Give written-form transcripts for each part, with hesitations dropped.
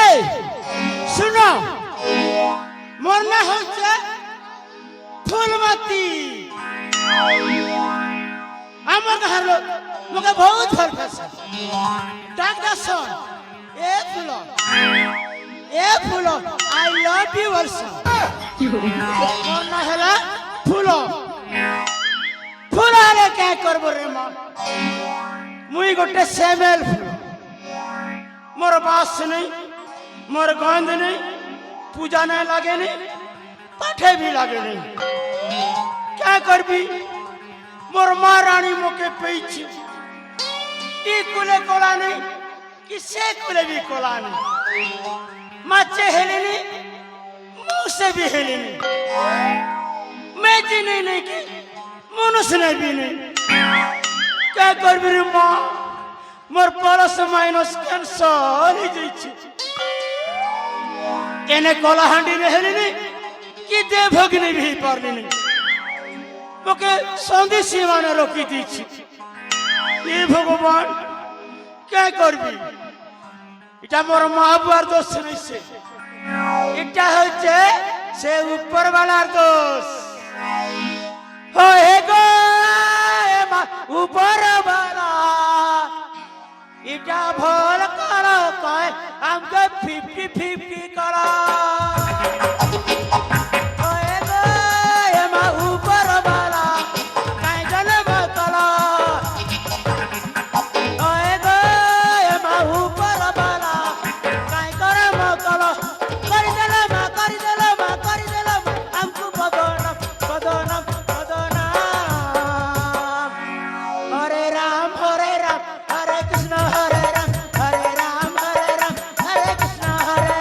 এই শুনো, মোর না হচ্ছে ফুলমতি। আমার ঘর মোকে বহুত ভাল পাইছে। ডাক দাসন এ ফুল, এ ফুল, আই লাভ ইউ অলসো। মোর না হলা ফুল। ফুল আরে কে করব রে মা? মুই গোটে সেমেল ফুল। मोर बास नहीं, मोर गंध नहीं, पूजा नहीं लगे नहीं, पाठे भी लगे नहीं। क्या कर भी मोर माँ रानी मोके पीछे ई कुले कोला नहीं, किसे कुले भी कोला नहीं। माचे हेले नहीं, मुंह से भी हेले नहीं। मैं जीने नहीं की, मनुष्य ने भी नहीं। क्या कर भी माँ मोर प्लस माइनस कैंसर ही जाइए। एने कलाहांडी रहली नहीं कि दे भगनी भी पारली नहीं। मोके संधि सीमा ने रोकी दीची। ये भगवान क्या करबी? इटा मोर माँ बुआर दोष नहीं से, इटा होचे से ऊपर वाला दोष। हो एगो एमा ऊपर वाला इटा भोल करो कहे हमके 50-50 करो। ओए गो एमा ऊपर वाला काहे जने बकलो। ओए गो एमा ऊपर वाला काहे करे बकलो। करि देला मा करि देला मा करि देला हमको बदनाम बदनाम बदनाम। हरे राम हरे राम हरे कृष्ण हरे राम हरे राम हरे कृष्ण हरे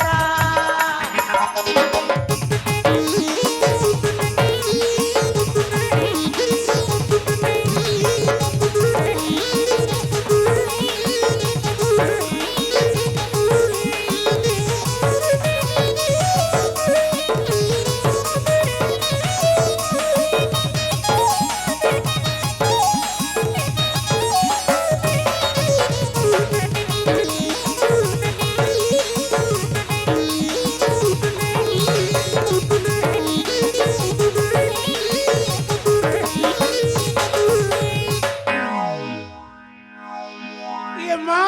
ये माँ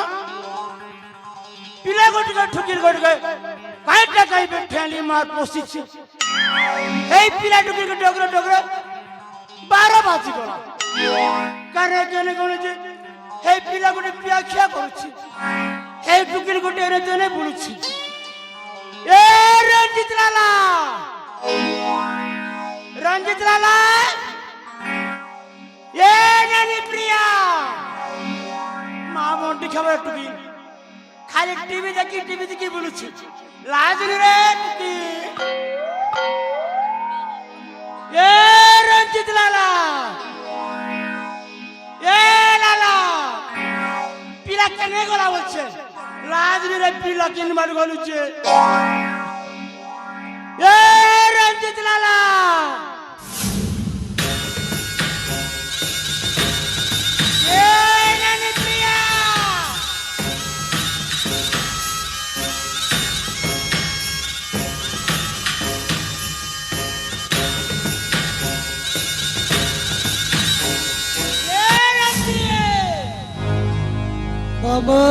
पिला गोट का ठुकिर गोट का काहे टकाई बैठेली मार पोसी छी। हे पिला ठुकिर के डोगरो डोगरो 12 बाजी गला करे केने कोने जे हे पिला गोटे व्याख्या करूछि। हे ठुकिर गोटे रे जने बुलुछि। ए रंजित लाला, रंजित लाला, ये नानी प्रिया माँ मोटी खबर टुकी खाली टीवी देखी बोलुछि। लाज नहीं रे टुकी। ये रंजित लाला, ये लाला কেনে গলা বলছে লাজমিরে পিলা কিনবার গলুছে এ রঞ্জিত লালা এ নানি প্রিয়া মামা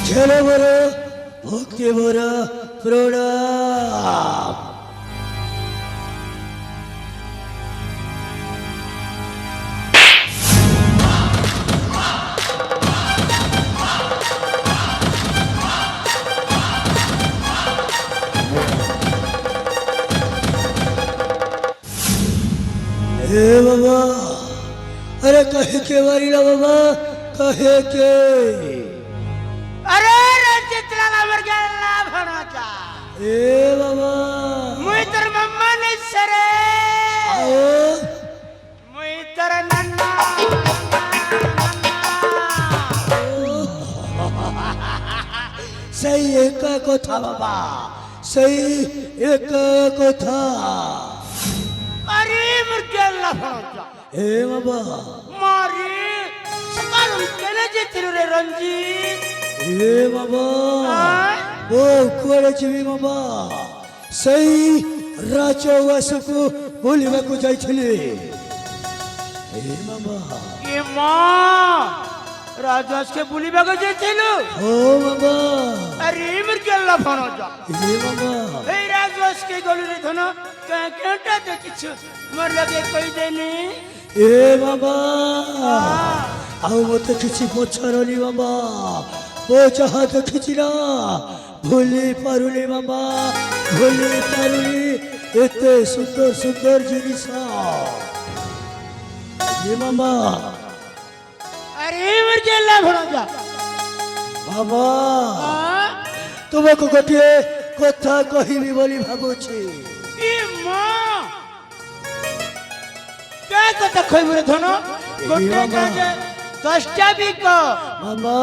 ঝেলে বড় ভক্তি বড় প্রণাম हे बाबा अरे कहे के बारी ना बाबा कहे के अरे रंजित लाला मर गया लाभ होना चा ए बाबा मुई तर मम्मा नहीं सरे आओ मुई तर नन्ना सही एक कथा बाबा सही एक कथा अरे मर गया लाभ होना चा हे बाबा मारी सकाल केने जेतिरु रे रंजीत हे बाबा ओ कोड़े जीवी बाबा सही राजवासको बोलिबाको जाइछले हे बाबा ये मां राजवास के बुलीबाको जेतिलु ओ बाबा अरे मर गया लाभ होना चा हे बाबा हे राजवास के गलु रे धन केटा देखिछु मोर लगे कोई देनी ए बाबा आओ मत किसी पछरनी बाबा ओ जहा देखिछि ना भूली पारुनी बाबा भूली पारुनी एते सुंदर सुंदर जिनिस ये बाबा अरे मर गया लाभ होना चा बाबा तुमको गोटे कथा कहिबी बोली भाबुछि ए मां क्या कथा खइबरे धन गोटे काजे 10টা বিক मामा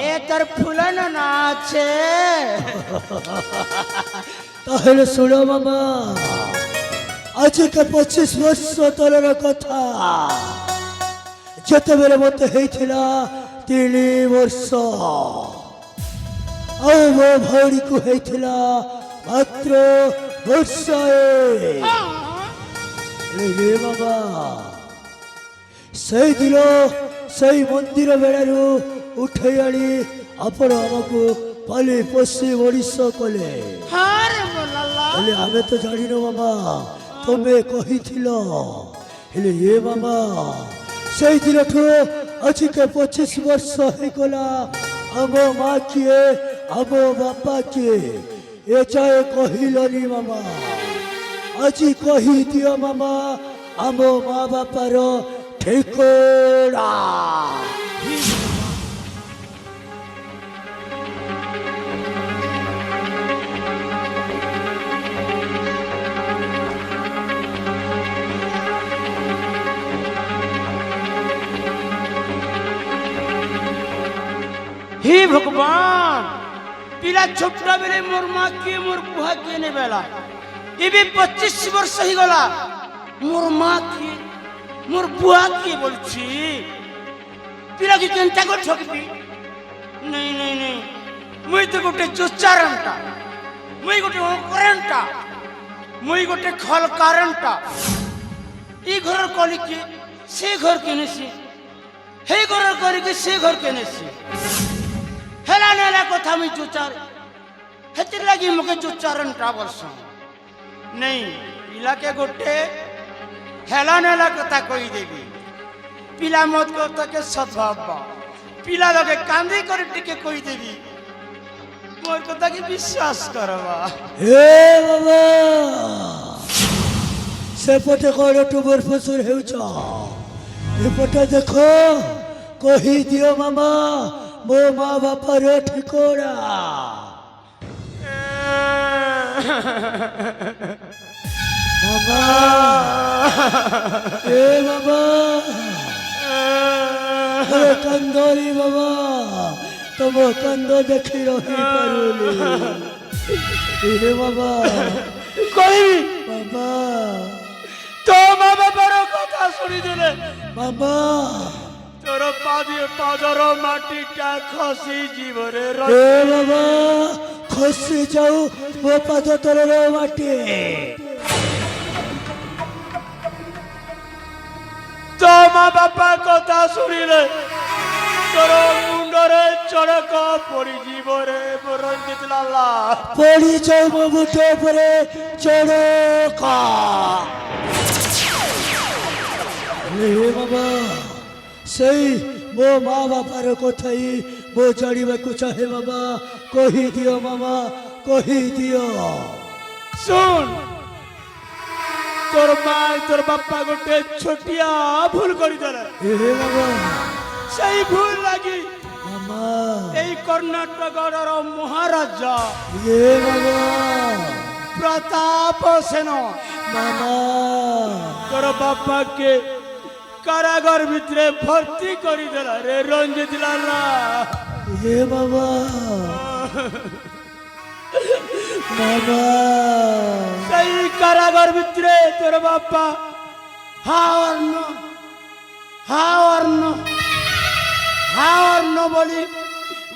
এ তোর ফুলানো না আছে তাহলে শুনো মামা আজকে 25 বর্ষ তলর কথা যেতেবেলে মতে হয়েছিল 3 বর্ষ ଆଉ ମୋ ଭଉଣୀକୁ ହେଇଥିଲା ମାତ୍ର ବର୍ଷାଏ रे बाबा सही दिल सही मंदिर बेड़ू उठे आनी आपण आमको पाली पोषी ओडिश कले हां रे बोलाला हेले आमे तो जानिनो बाबा तमे कहिथिलो हेले ये बाबा सही दिन ठो अछि के 25 वर्ष हे गला अब मां किए अब बापा किए ए चाहे कहिलनी बाबा আজি কহি দিও মামা আম মা বাপার ঠিকরা हे भगवान पिला छोटा बेले मोर मां के मोर बुआ के ने बेला इबे 25 वर्ष ही गला मोर मां की मोर बुआ की बोलছি पिला की चिंता को ठकबी नहीं नहीं नहीं मुई तो गोटे चोचारंटा मुई गोटे ओकरंटा मुई गोटे खल कारणटा ई घर कली की से घर केनेसी हे घर करी के से घर केनेसी हेला नेला कथा मुई चोचार हेतिर लागी मके चोचारंटा वर्ष नहीं पिला के गोटे हेला नेला कथा कोई देवी पिला मत करता के सद्भाव पिला लगे कांदी कर टिके कोई देवी मोर कथा की विश्वास करवा हे बाबा सेपटे कोन टुबर फसुर हेउछ एपटे देखो कहि दियो मामा मो माँ बापा रो ठिकोरा मामा ए बाबा কান্দনি বাবা তব কান্দ দেখি রহি পারুনি হে বাবা কইবি বাবা তো মা বাবার কথা শুনি দিলে বাবা তোর পাদর মাটিটা খসি জীবরে হে বাবা খসি যাও ମୋ ପାଦ ତଳର ମାଟି তো মা বাপা কথা শুনিলে তোর মুন্ডরে চড়ক পড়ি জীবরে রঞ্জিত লালা ପଡ଼ି ଯାଉ ମୋ ମୁଣ୍ଡ ଉପରେ ଚଡ଼କ ହେ ବାବା ସେଇ ମୋ ମା ବାପାର କଥା ହିଁ ମୁଁ ଜାଣିବାକୁ ଚାହେଁ ବାବା କହିଦିଅ ମାମା କହିଦିଅ শুন তোর মা তোর বাপা গোটে ছোটিয়া ভুল করিদেলে হে বাবা সেই ভুল লাগি মামা এই কর্ণাটকর মহারাজা হে বাবা প্রতাপ সেন মামা তোর বাপাকে কারাগার ভিতরে ভর্তি করিদেলা রে রঞ্জিত লালা হে বাবা বাবা সেই কারাগার ভিতরে তোর বাপা হাওয়ার্ণ হাওয়ার্ণ হাওয়ার্ণ বলি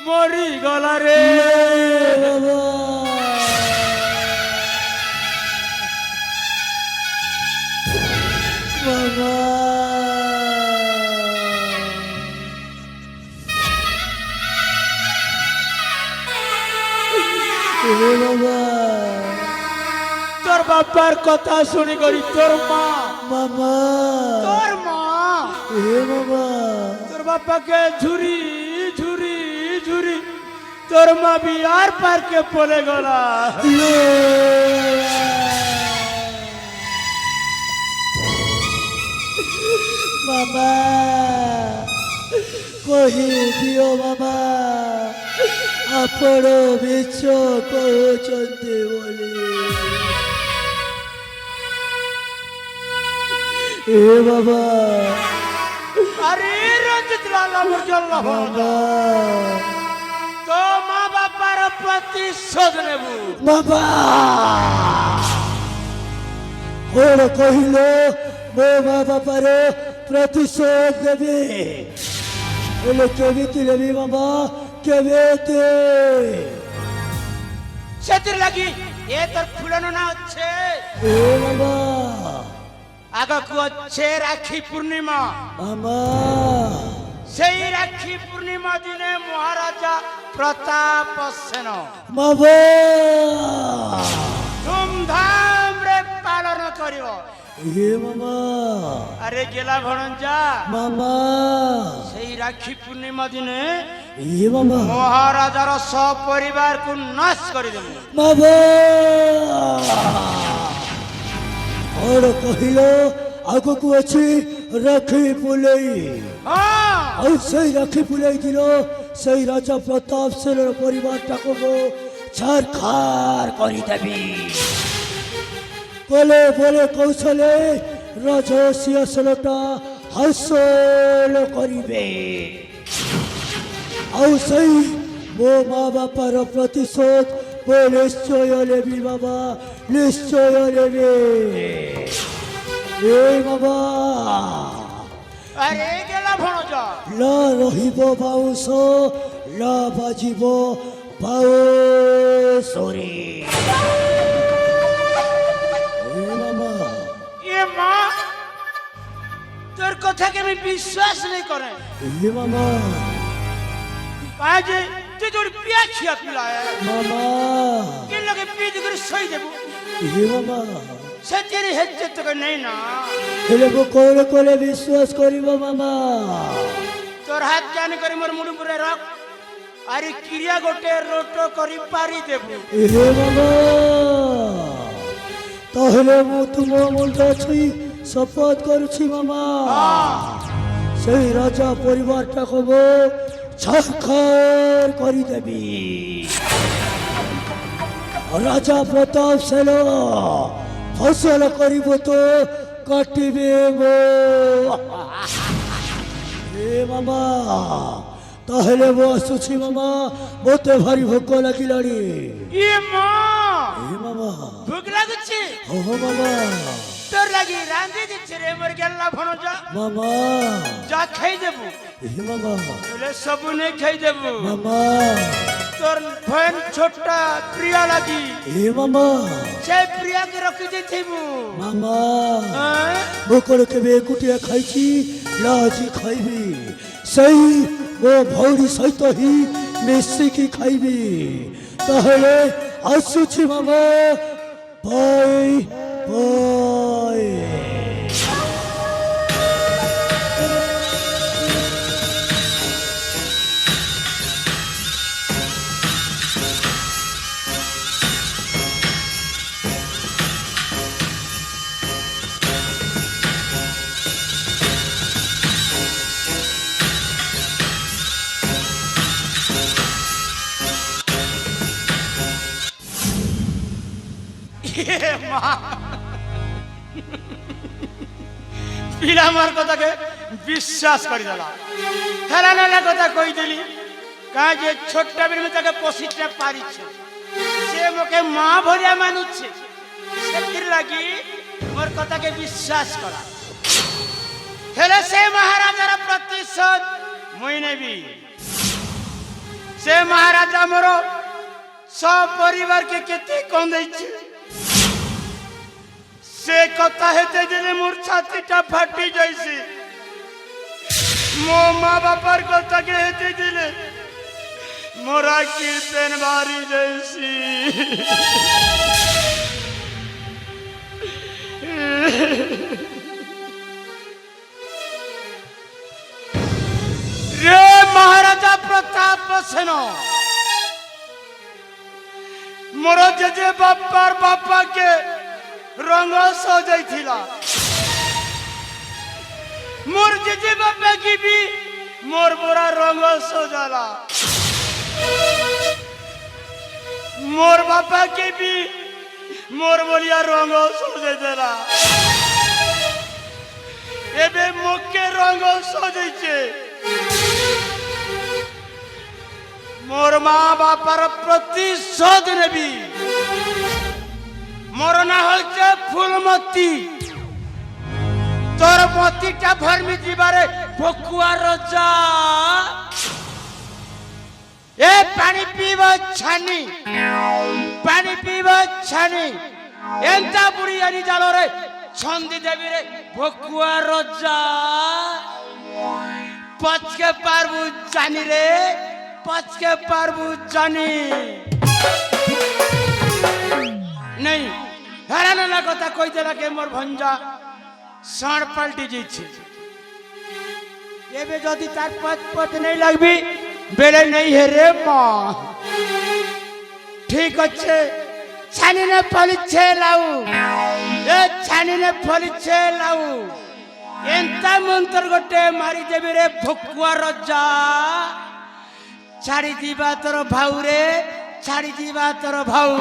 মরি গলা রে বাবা বাবা হে বাবা তোর বাবার কথা শুনি করি তোর মা মামা তোর মা হে বাবা তোর বাপাকে ঝুরি ঝুরি ঝুরি তোর মা বিয়ার পার্কে পড়ে গলা বাবা কহি দিও বাবা ଆପଣ ମିଛ କହୁଛନ୍ତି ବୋଲି ଏ ବାବା আরে রঞ্জিত লালা মুরজল্লা বাবা তো মা বাবার প্রতিশোধ নেবু বাবা କଣ କହିଲ ମୋ ମା ବାପାର ପ୍ରତିଶୋଧ ଦେବି ହେଲେ କେମିତି ନେବି ବାବା କେମିତି সেতির লাগি এ তোর ফুলানো না হচ্ছে ଏ ବାବା আগাকু হচ্ছে রাখি পূর্ণিমা মামা সেই রাখি পূর্ণিমা দিনে মহারাজা প্রতাপ সেন বাবা ধুমধাম রে পালন করিব হে মামা আরে গেলা ভণঞ্জা মামা সেই রাখি পূর্ণিমা দিনে হে মামা মহারাজার সপরিবারକୁ নাশ କରିଦେବୁ বাবা କଣ କହିଲ ଆଗକୁ ଅଛି ରାକ୍ଷୀ ପୁଲେଇ ହଁ ଆଉ ସେଇ ରାକ୍ଷୀ ପୁଲେଇ ଦିନ ସେଇ ରାଜା ପ୍ରତାପ ସେନର ପରିବାରଟାକୁ ମୁଁ ଛାରଖାର କରିଦେବି କଲେ ବଲେ କୌଶଳେ ରାଜ ସିଂହାସନଟା ହାସଲ କରିବେ ଆଉ ସେଇ ମୋ ମା ବାପାର ପ୍ରତିଶୋଧ ମୁଁ ନିଶ୍ଚୟ ନେବି ବାବା ନିଶ୍ଚୟ ନେବି ଏ ବାବା আরে গেলা ভণজা লা রহিব বাউঁশ লা বাজিব বাউঁশরে এ বাবা এ মা তোর কথাকে আমি বিশ্বাস নেই করে এ বাবা আজ তুই তোর পিয়া খিয়া পিলায় মামা কে লগে পিজ করে সই দেবু এ বাবা সে তেরি হেজ্জে তোকে নেই না ହେଲେ ମୁଁ କଣ କଲେ ବିଶ୍ୱାସ କରିବ ମାମା তোর হাত জানি করে মোর মুড়ি পুরে রাখ আরে ক্রিয়া গোটে রোট করি পারি দেবু ଏ ବାବା ତାହେଲେ ମୁଁ ତୁମ ମୁଣ୍ଡ ଛୁଇଁ ଶପଥ କରୁଛି ମାମା ସେଇ ରାଜା ପରିବାରଟାକୁ ମୁଁ ଛାରଖାର କରିଦେବି ରାଜା ପ୍ରତାପ ସେନ ଫସଲ କରିବ ତ କାଟିବେ ମୋ ଏ ମାମା ତାହେଲେ ମୁଁ ଆସୁଛି ମାମା ମୋତେ ଭାରି ଭୋକ ଲାଗିଲାଣି ଏ ମା ଏ ମାମା ଭୋକ ଲାଗୁଛି ଓହୋ ମାମା তোর লাগি রাঁধি দিচ্ছে রে মোর গেল্লা ভণজা মামা যা খাই দেবু এ মামা বলে সবু নেই খাই দেবু মামা তোর ভয়ন ছোটটা প্রিয়া লাগি এ মামা সে প্রিয়াকে রখি ଦେଇଥିବୁ মামা ମୁଁ କଣ କେବେ ଏକୁଟିଆ ଖାଇଛି ନା ଆଜି ଖାଇବି ସେଇ ମୋ ଭଉଣୀ ସହିତ ହିଁ ମିଶିକି ଖାଇବି ତାହେଲେ ଆସୁଛି ମାମା ବାଇ ବାଇ ପିଲା ମୋର କଥାକେ বিশ্বাস କରିଦେଲା ହେରା ନେଲା କଥା କହିଦେଲି କାଁ ଯେ ଛୋଟା ବେଲେ ମୁଁ ତାକେ ପୋଷିଟେ ପାରିଛେ ସେ ମୋକେ ମା ଭଳିଆ ମାନୁଛେ ସେଥିର ଲାଗି ମୋର କଥାକେ বিশ্বাস କଲା ହେଲେ ସେ ମହାରାଜାର ପ୍ରତିଶୋଧ ମୁଇଁ ନେବି ସେ ମହାରାଜା ମୋର सब परिवार के केते कंदैछि से कथा हेते दिले मोर छातीटा फाटी जाइसी मो माँ बापार कथा के हेते दिले मोरा कीर्तन बारी जाइसी रे महाराजा प्रताप सेन मोर जेजे बापार बापा के रंग सजाइथिला मोर जेजे बापा की भी मोर बोरा रंग सजाला मोर बापा के भी मोर बोलिया रंग सजाई देला एबे मुके रंग सजाइछे मोर माँ बापार प्रतिशोध नेबी मोर ना होइछे फूलमती तोर मतीटा भरमी जीवारे भकुआ रजा ए पानी पीब छानी एंता बुढ़ी आनी जालो रे छंदी देवी रे भकुआ रजा पचके पारबू जानी रे पचके पारबू जानी नहीं हैरान ना कथा कही देला के मोर भंजा साण पलटी जाइछे एबे जदी तार पच नहीं लगबी बेले नहीं है रे मां ठीक अच्छे छानी ने फलिछे लाऊ ए छानी ने फलिछे लाऊ एंता मंत्र गोटे मारी देबी रे भकुआ रजा छाड़ी दीबा तोर भाऊ रे छाड़ी दीबा तोर भाऊ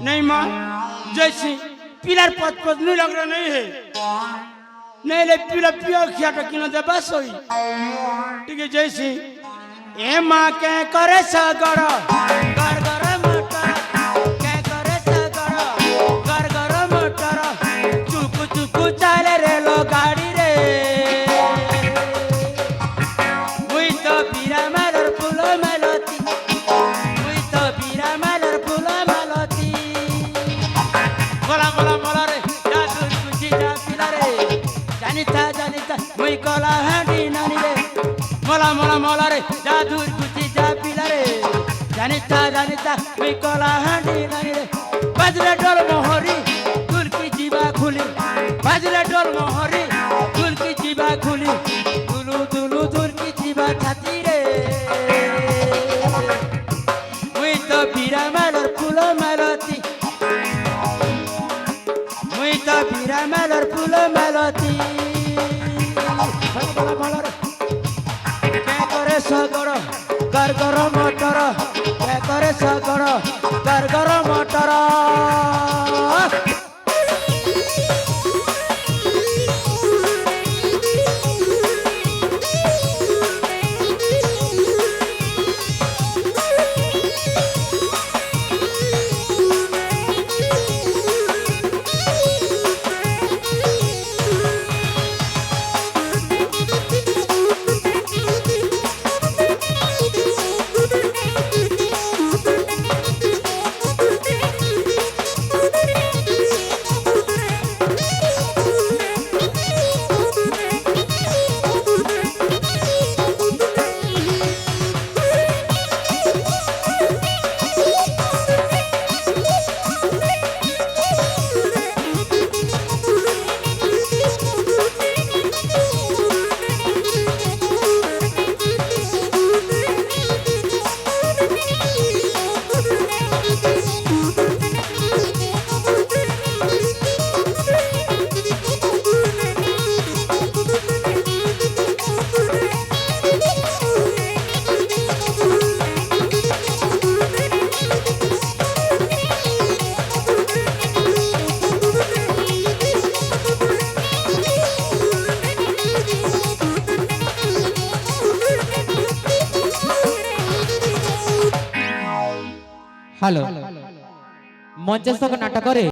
नहीं मां जैसी पिलर पच नहीं लग रहा नहीं है नहीं ले पिला पिया खिया तो किनो दे बस होई ठीक है जैसी ए मां के करे सगर कर कर मोटर के करे सगर कर कर मोटर चुक चुक चले रे लो गाड़ी रे मुई तो पीरा मालर फूल मालती मुई तो पीरा मालर फूल मालती बोला बोला बोला रे जा दूर कुछ जा पिला रे जानिता मुई कला हांडी नानी रे मोला मोला मोला रे जा दूर कुछ जा पिला रे जानिता मुई कला हांडी नानी रे बाजरे डोल मोहरी दुल की जीवा खुली बाजरे डोल मोहरी दुल की जीवा खुली दुलू दुलू दुल की जीवा छाती रे मुई तो पीरा मालर फूल मालती मुई तो पीरा मालर फूल मालती क्या करे सगर कर कर मोटर क्या करे सगर कर कर मोटर হ্যালো মঞ্চস্থ নাটকরে